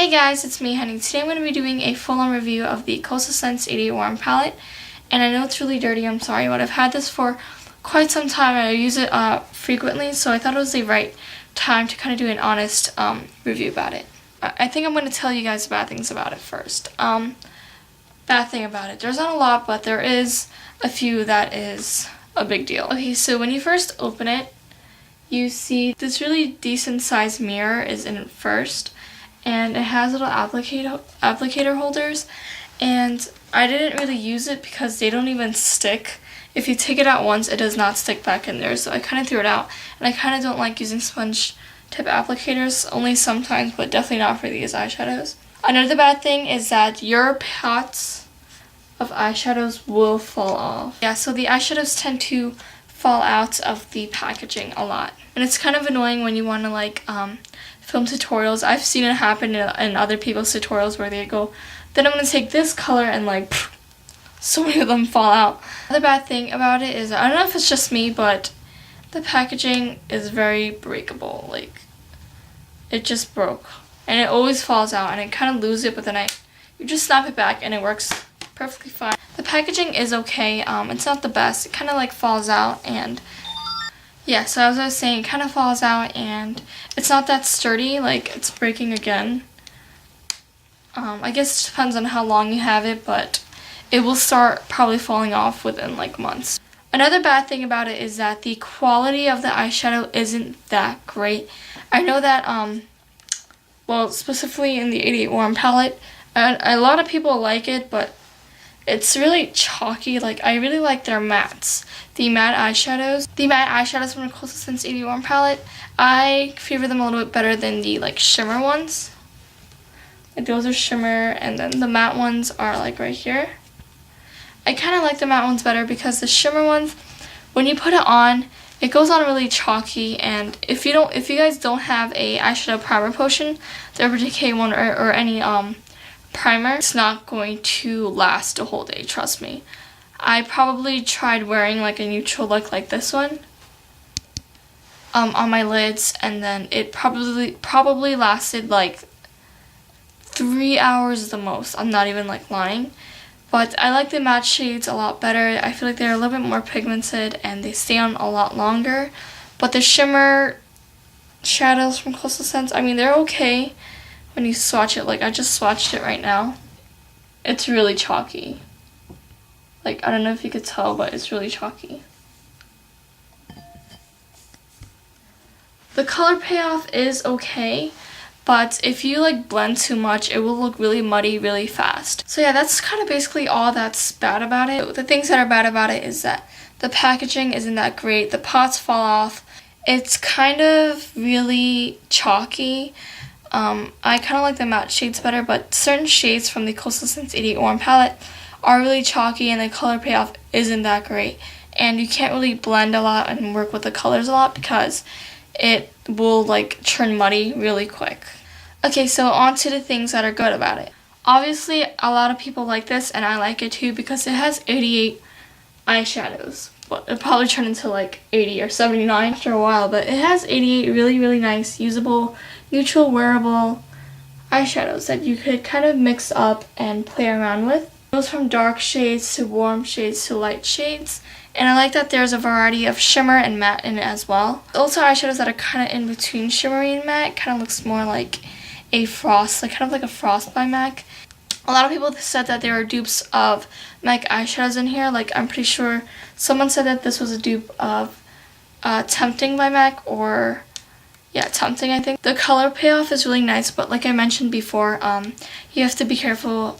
Hey guys, it's me, Honey. Today I'm going to be doing a full-on review of the Coastal Scents 88 Warm Palette. And I know it's really dirty, I'm sorry, but I've had this for quite some time and I use it frequently, so I thought it was the right time to kind of do an honest review about it. I think I'm going to tell you guys bad things about it first. Bad thing about it. There's not a lot, but there is a few that is a big deal. Okay, so when you first open it, you see this really decent sized mirror is in it first. And it has little applicator holders, and I didn't really use it because they don't even stick. If you take it out once, it does not stick back in there, so I kind of threw it out. And I kind of don't like using sponge tip applicators, only sometimes, but definitely not for these eyeshadows. Another bad thing is that your pots of eyeshadows will fall off. Yeah, so the eyeshadows tend to fall out of the packaging a lot. And it's kind of annoying when you want to like film tutorials. I've seen it happen in other people's tutorials where they go, then I'm going to take this color and like so many of them fall out. The bad thing about it is, I don't know if it's just me, but the packaging is very breakable. Like, it just broke. And it always falls out and I kind of lose it, but then you just snap it back and it works perfectly fine. The packaging is okay. It's not the best. It kind of like falls out, and yeah, so as I was saying, it kind of falls out and it's not that sturdy, like it's breaking again. I guess it depends on how long you have it, but it will start probably falling off within like months. Another bad thing about it is that the quality of the eyeshadow isn't that great. I know that, well, specifically in the 88 Warm Palette, a lot of people like it, but it's really chalky. Like, I really like their mattes. The matte eyeshadows. The matte eyeshadows from the Coastal Scents 88 Warm Palette, I favor them a little bit better than the like shimmer ones. Like, those are shimmer, and then the matte ones are like right here. I kind of like the matte ones better because the shimmer ones, when you put it on, it goes on really chalky. And if you guys don't have a eyeshadow primer potion, the Urban Decay one or any primer, it's not going to last a whole day, trust me. I probably tried wearing like a neutral look like this one on my lids, and then it probably lasted like 3 hours the most. I'm not even like lying. But I like the matte shades a lot better. I feel like they're a little bit more pigmented and they stay on a lot longer. But the shimmer shadows from Coastal Scents, I mean, they're okay when you swatch it. Like, I just swatched it right now. It's really chalky. Like, I don't know if you could tell, but it's really chalky. The color payoff is okay, but if you like blend too much, it will look really muddy really fast. So yeah, that's kind of basically all that's bad about it. The things that are bad about it is that the packaging isn't that great. The pots fall off. It's kind of really chalky. I kind of like the matte shades better, but certain shades from the Coastal Scents 88 Warm Palette are really chalky and the color payoff isn't that great. And you can't really blend a lot and work with the colors a lot because it will like turn muddy really quick. Okay, so on to the things that are good about it. Obviously, a lot of people like this, and I like it too because it has 88 eyeshadows. Well, it'll probably turn into like 80 or 79 after a while, but it has 88 really, really nice, usable, neutral, wearable eyeshadows that you could kind of mix up and play around with. It goes from dark shades to warm shades to light shades. And I like that there's a variety of shimmer and matte in it as well. Also, eyeshadows that are kind of in between shimmery and matte. Kind of looks more like a frost, like kind of like a frost by MAC. A lot of people said that there are dupes of MAC eyeshadows in here. Like, I'm pretty sure someone said that this was a dupe of Tempting by MAC, or yeah, Tempting, I think. The color payoff is really nice, but like I mentioned before, you have to be careful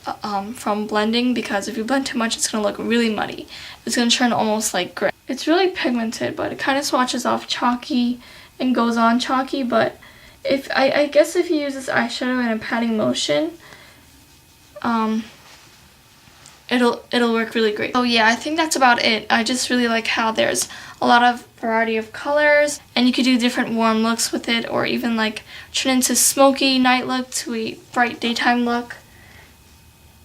from blending, because if you blend too much, it's going to look really muddy. It's going to turn almost like gray. It's really pigmented, but it kind of swatches off chalky and goes on chalky, but if I guess if you use this eyeshadow in a patting motion, it'll work really great. Oh yeah, I think that's about it. I just really like how there's a lot of variety of colors, and you could do different warm looks with it, or even like turn into smoky night look to a bright daytime look.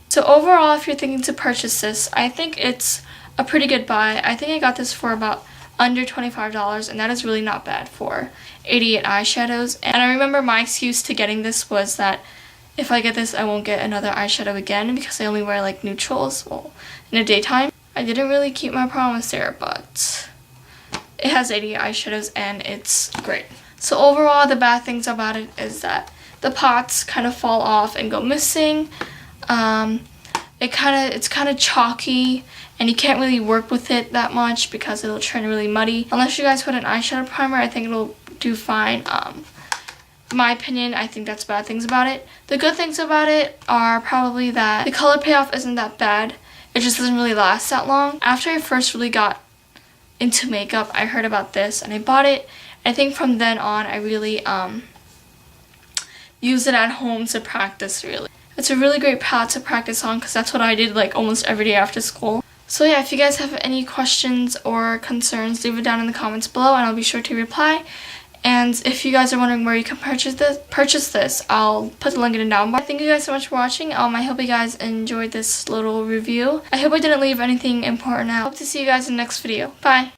So overall, if you're thinking to purchase this, I think it's a pretty good buy. I think I got this for about under $25, and that is really not bad for 88 eyeshadows. And I remember my excuse to getting this was that if I get this, I won't get another eyeshadow again because I only wear like neutrals, well, in the daytime. I didn't really keep my promise there, but it has 80 eyeshadows and it's great. So overall, the bad things about it is that the pots kind of fall off and go missing. It's kind of chalky, and you can't really work with it that much because it'll turn really muddy. Unless you guys put an eyeshadow primer, I think it'll do fine. In my opinion, I think that's bad things about it. The good things about it are probably that the color payoff isn't that bad. It just doesn't really last that long. After I first really got into makeup, I heard about this and I bought it. I think from then on, I really use it at home to practice, really. It's a really great palette to practice on because that's what I did like almost every day after school. So yeah, if you guys have any questions or concerns, leave it down in the comments below and I'll be sure to reply. And if you guys are wondering where you can purchase this, I'll put the link in the down bar. Thank you guys so much for watching. I hope you guys enjoyed this little review. I hope I didn't leave anything important out. Hope to see you guys in the next video. Bye!